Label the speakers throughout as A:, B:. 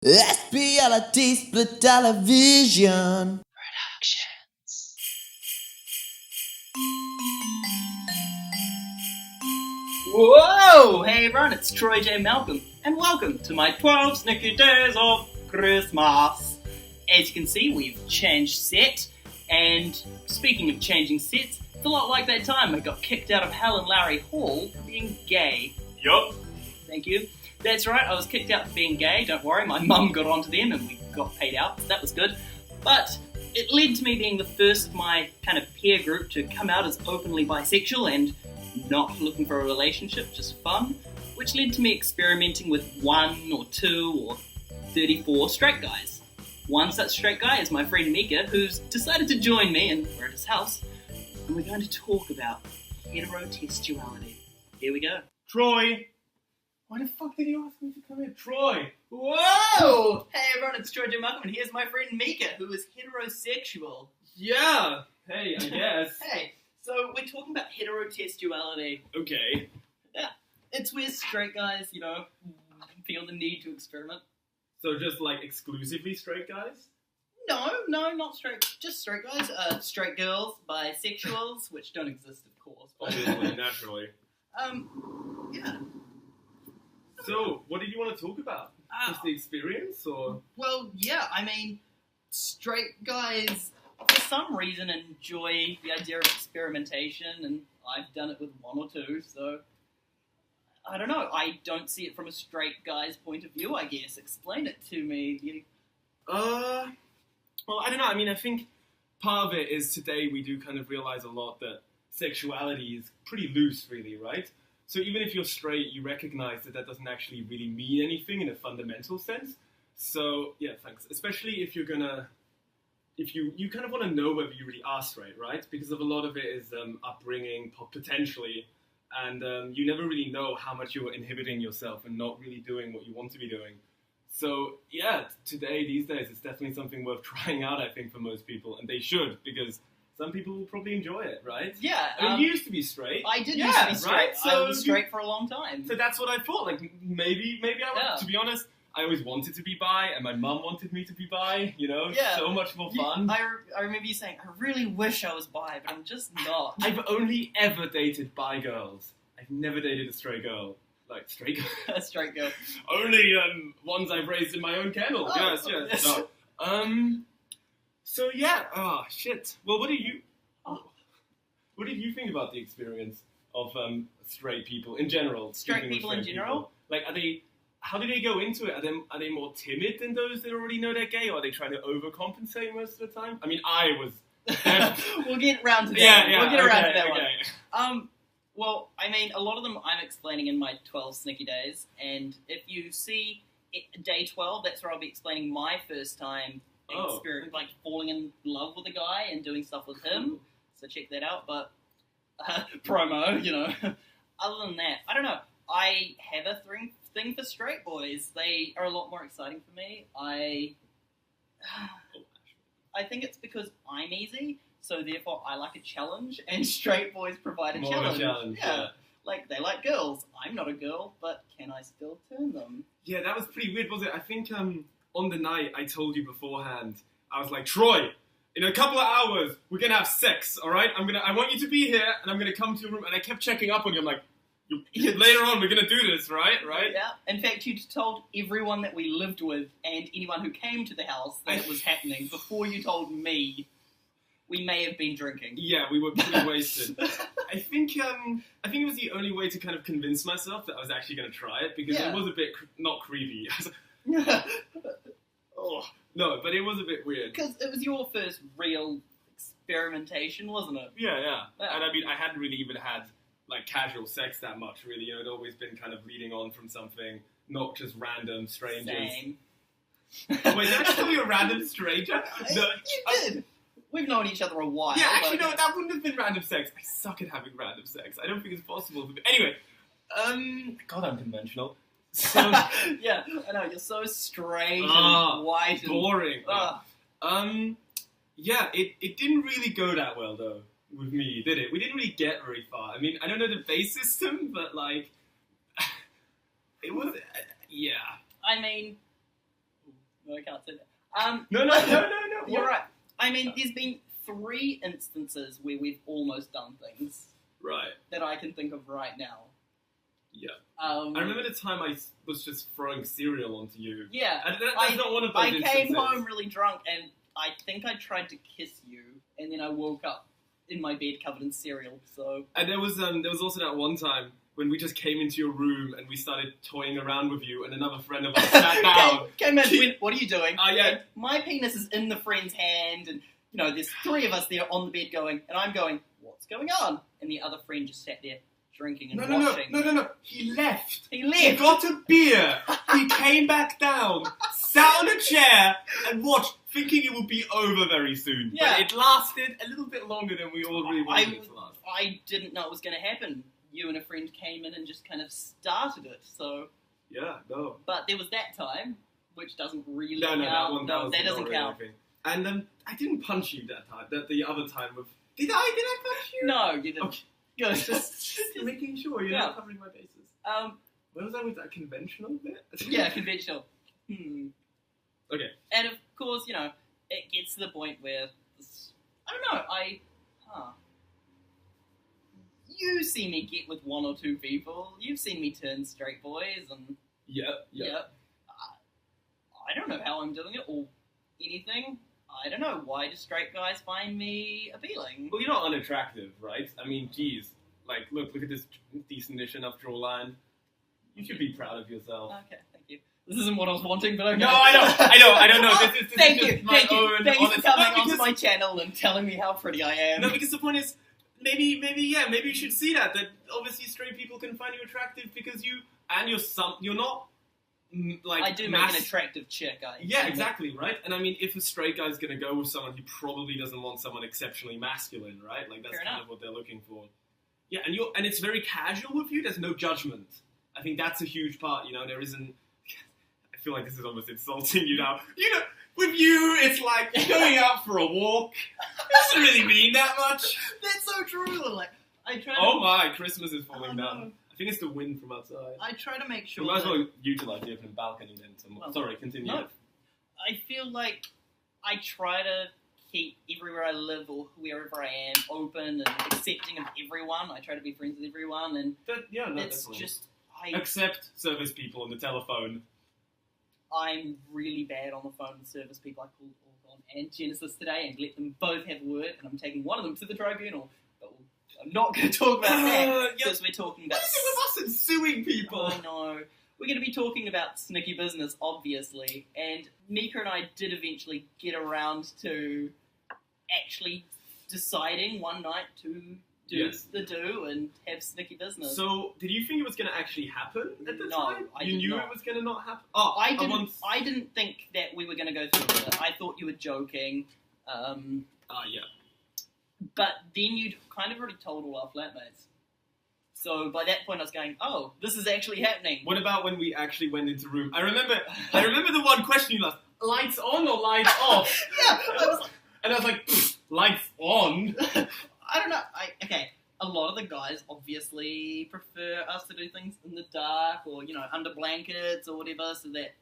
A: SPLITelevision Productions.
B: Whoa! Hey everyone, it's Troy J. Malcolm, and welcome to my 12 Snicky Days of Christmas. As you can see, we've changed set, and speaking of changing sets, it's a lot like that time I got kicked out of Hal and Larry Hall for being gay.
C: Yup.
B: Thank you. That's right, I was kicked out for being gay, don't worry, my mum got onto them and we got paid out, so that was good. But it led to me being the first of my kind of peer group to come out as openly bisexual and not looking for a relationship, just fun, which led to me experimenting with 1 or 2 or 34 straight guys. One such straight guy is my friend Mikka, who's decided to join me, and we're at his house, and we're going to talk about HETERO-TESTUALITY. Here we go.
C: Troy! Why the fuck did you ask me to come in? Troy!
B: Whoa! Hey everyone, it's Troy J. Malcolm, and here's my friend Mikka, who is heterosexual.
C: Yeah! Hey, I guess.
B: Hey, so we're talking about heterotextuality.
C: Okay.
B: Yeah, it's where straight guys, feel the need to experiment.
C: So just like exclusively straight guys?
B: No, not straight, just straight guys. Straight girls, bisexuals, which don't exist, of course. But,
C: Obviously, naturally.
B: yeah.
C: So, what did you want to talk about? Just the experience, or?
B: Well, yeah, I mean, straight guys, for some reason, enjoy the idea of experimentation, and I've done it with 1 or 2, so I don't know. I don't see it from a straight guy's point of view, I guess. Explain it to me.
C: Well, I don't know. I mean, I think part of it is today we do kind of realize a lot that sexuality is pretty loose, really, right? So even if you're straight, you recognize that that doesn't actually really mean anything in a fundamental sense. So, yeah, thanks. Especially if you're gonna... If you kind of want to know whether you really are straight, right? Because of a lot of it is upbringing, potentially, and you never really know how much you're inhibiting yourself and not really doing what you want to be doing. So, yeah, today, these days, it's definitely something worth trying out, I think, for most people, and they should, because some people will probably enjoy it, right?
B: Yeah.
C: I mean, you used to be straight.
B: I did used to be straight.
C: Right?
B: I was straight for a long time.
C: So that's what I thought. Like, maybe I would.
B: Yeah.
C: To be honest, I always wanted to be bi, and my mum wanted me to be bi,
B: Yeah.
C: so much more fun.
B: I remember you saying, I really wish I was bi, but I'm just not.
C: I've only ever dated bi girls. I've never dated a straight girl. Like, straight girl?
B: A straight girl.
C: Only ones I've raised in my own kennel.
B: Oh,
C: yes. No. So yeah, shit. Well, what did you think about the experience of straight people in general?
B: Straight people in general?
C: Like, how do they go into it? Are they more timid than those that already know they're gay, or are they trying to overcompensate most of the time? I mean, I was...
B: We'll get around to that.
C: Yeah,
B: we'll get around to that
C: okay.
B: one. Well, I mean, a lot of them I'm explaining in my 12 Snicky Days, and if you see day 12, that's where I'll be explaining my first time experience, like falling in love with a guy and doing stuff with him. So check that out. But promo, Other than that, I don't know. I have a thing for straight boys. They are a lot more exciting for me. I think it's because I'm easy, so therefore I like a challenge, and straight boys provide a
C: More
B: challenge.
C: of a challenge, yeah.
B: Like, they like girls. I'm not a girl, but can I still turn them?
C: Yeah, that was pretty weird, was it? I think on the night I told you beforehand, I was like, Troy, in a couple of hours, we're gonna have sex, alright? I want you to be here, and I'm gonna come to your room, and I kept checking up on you. I'm like, later on, we're gonna do this, right?
B: Yeah. In fact, you told everyone that we lived with, and anyone who came to the house, that it was happening, before you told me. We may have been drinking.
C: Yeah, we were pretty wasted. I think it was the only way to kind of convince myself that I was actually going to try it, because it was a bit not creepy. No, but it was a bit weird.
B: Because it was your first real experimentation, wasn't it?
C: Yeah. And I mean, I hadn't really even had like casual sex that much, really. It'd always been kind of leading on from something, not just random strangers.
B: Same.
C: Wait, did I tell you a random stranger? No,
B: you did. We've known each other a while.
C: Yeah, actually, no, that wouldn't have been random sex. I suck at having random sex. I don't think it's possible. Anyway, God, I'm conventional. So,
B: yeah, I know, you're so straight and white and...
C: boring. Yeah, it didn't really go that well, though, with me, did it? We didn't really get very far. I mean, I don't know the base system, but, like, it was, yeah.
B: I mean, No, I can't say that.
C: No.
B: You're
C: what?
B: right. I mean, there's been 3 instances where we've almost done things
C: Right.
B: that I can think of right now.
C: Yeah. I remember the time I was just throwing cereal onto you.
B: Yeah.
C: And that's not one of those
B: I came
C: instances.
B: home really drunk, and I think I tried to kiss you, and then I woke up in my bed covered in cereal. So.
C: And there was also that one time when we just came into your room and we started toying around with you, and another friend of ours sat down.
B: Came in. Went, what are you doing?
C: Yeah.
B: And my penis is in the friend's hand, and there's 3 of us there on the bed going, and I'm going, what's going on? And the other friend just sat there drinking and watching.
C: No. He left.
B: He left.
C: He got a beer. He came back down, sat on a chair, and watched, thinking it would be over very soon.
B: Yeah.
C: But it lasted a little bit longer than we all really wanted it to last.
B: I didn't know it was going to happen. You and a friend came in and just kind of started it. So.
C: Yeah, no.
B: But there was that time, which doesn't really
C: No,
B: count.
C: that
B: doesn't count.
C: Anything. And I didn't punch you that time. The other time of did I punch you?
B: No, you didn't.
C: Okay.
B: Good.
C: just making sure you're not covering my bases. Where was I with that conventional bit?
B: Yeah, conventional.
C: Okay.
B: And of course, it gets to the point where I don't know. You see me get with 1 or 2 people. You've seen me turn straight boys, and
C: Yep.
B: I don't know how I'm doing it or anything. I don't know. Why do straight guys find me appealing?
C: Well, you're not unattractive, right? I mean, geez. Like, look at this decent-ish enough jawline. You should be proud of yourself.
B: Okay, thank you. This isn't what I was wanting, but okay.
C: No, I don't know. This
B: Thank
C: is
B: you,
C: just my own
B: Thank you
C: honest...
B: for coming
C: No,
B: onto my channel and telling me how pretty I am.
C: No, because the point is, maybe you should see that obviously straight people can find you attractive because you're not like
B: I do make an attractive chick.
C: Yeah, exactly, right? And I mean, if a straight guy's gonna go with someone, he probably doesn't want someone exceptionally masculine, right? Like that's kind of what they're looking for. Yeah, and it's very casual with you. There's no judgment. I think that's a huge part. There isn't. I feel like this is almost insulting you now. With you, it's like going out for a walk. It doesn't really mean that much.
B: That's so true. Like I try.
C: Oh my! Christmas is falling down.
B: No.
C: I think it's the wind from outside.
B: I try to make sure.
C: We might as well utilize the open balcony then. Sorry, continue.
B: No, I feel like I try to keep everywhere I live or wherever I am open and accepting of everyone. I try to be friends with everyone, and it's
C: definitely.
B: just
C: Accept service people on the telephone.
B: I'm really bad on the phone with service people. I called Orgon and Genesis today and let them both have a word, and I'm taking one of them to the tribunal. But I'm not going to talk about that because we're talking about.
C: What is it with us and suing people?
B: I know. We're going to be talking about Snicky business, obviously, and Mikka and I did eventually get around to actually deciding one night to do the do and have Snicky business.
C: So, did you think it was going to actually happen at the time?
B: I
C: You knew
B: not.
C: it was going to not happen?
B: I didn't think that we were going to go through with it. I thought you were joking.
C: Yeah.
B: But then you'd kind of already told all our flatmates. So by that point I was going, oh, this is actually happening.
C: What about when we actually went into room? I remember the one question you asked, lights on or lights off?
B: Yeah.
C: I was like, lights on?
B: I don't know. Okay, a lot of the guys obviously prefer us to do things in the dark or, under blankets or whatever, so that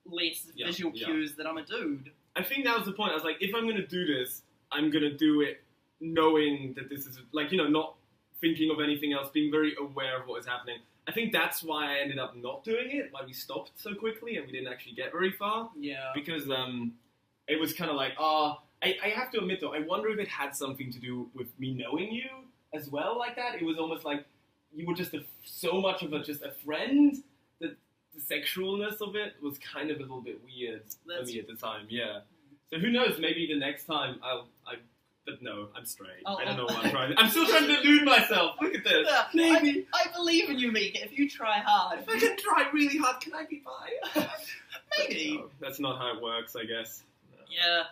B: less visual cues that I'm a dude.
C: I think that was the point. I was like, if I'm going to do this, I'm going to do it knowing that this is, not thinking of anything else, being very aware of what is happening. I think that's why I ended up not doing it, why we stopped so quickly and we didn't actually get very far.
B: Yeah.
C: Because it was kind of like, I have to admit though, I wonder if it had something to do with me knowing you as well like that. It was almost like you were just so much of just a friend that the sexualness of it was kind of a little bit weird for me at the time, yeah. So who knows, maybe the next time but no, I'm straight. I don't know what I'm trying. I'm still trying to delude myself. Look at this.
B: Yeah,
C: Maybe.
B: I believe in you, Mikka. If you try hard.
C: If I can try really hard, can I be bi?
B: Maybe.
C: No, that's not how it works, I guess. No.
B: Yeah.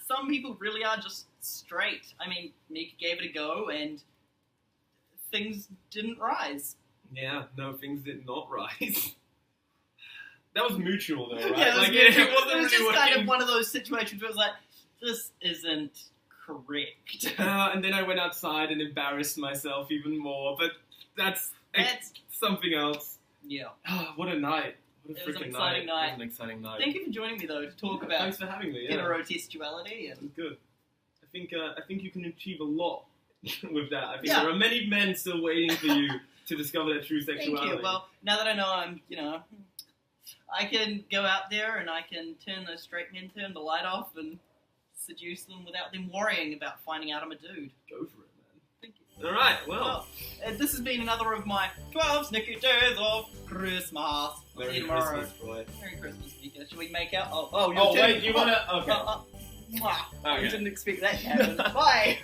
B: Some people really are just straight. I mean, Mikka gave it a go and things didn't rise.
C: Yeah, no, things did not rise. That was mutual though, right?
B: Yeah,
C: it wasn't
B: it was
C: really
B: just
C: working.
B: kind of one of those situations where it was like, this isn't correct.
C: And then I went outside and embarrassed myself even more, but that's something else.
B: Yeah.
C: What a night. What a
B: It was an
C: freaking
B: exciting
C: night.
B: night.
C: It was an exciting night.
B: Thank you for joining me, though, to talk about
C: Thanks for having me. Yeah.
B: hetero-testuality and
C: Good. I think you can achieve a lot with that. I think
B: Yeah.
C: there are many men still waiting for you to discover their true sexuality.
B: Thank you. Well, now that I know I can go out there and I can turn those straight men, turn the light off, and seduce them without them worrying about finding out I'm a dude.
C: Go for it, man.
B: Thank you.
C: All right. Well,
B: This has been another of my 12 Snicky Days of Christmas. I'll see
C: Merry
B: you tomorrow.
C: Christmas, Roy.
B: Merry Christmas, Mika. Should we make out?
C: Oh, wait. Do you want to? Okay.
B: Mwah. I
C: Okay.
B: didn't expect that to happen. Bye.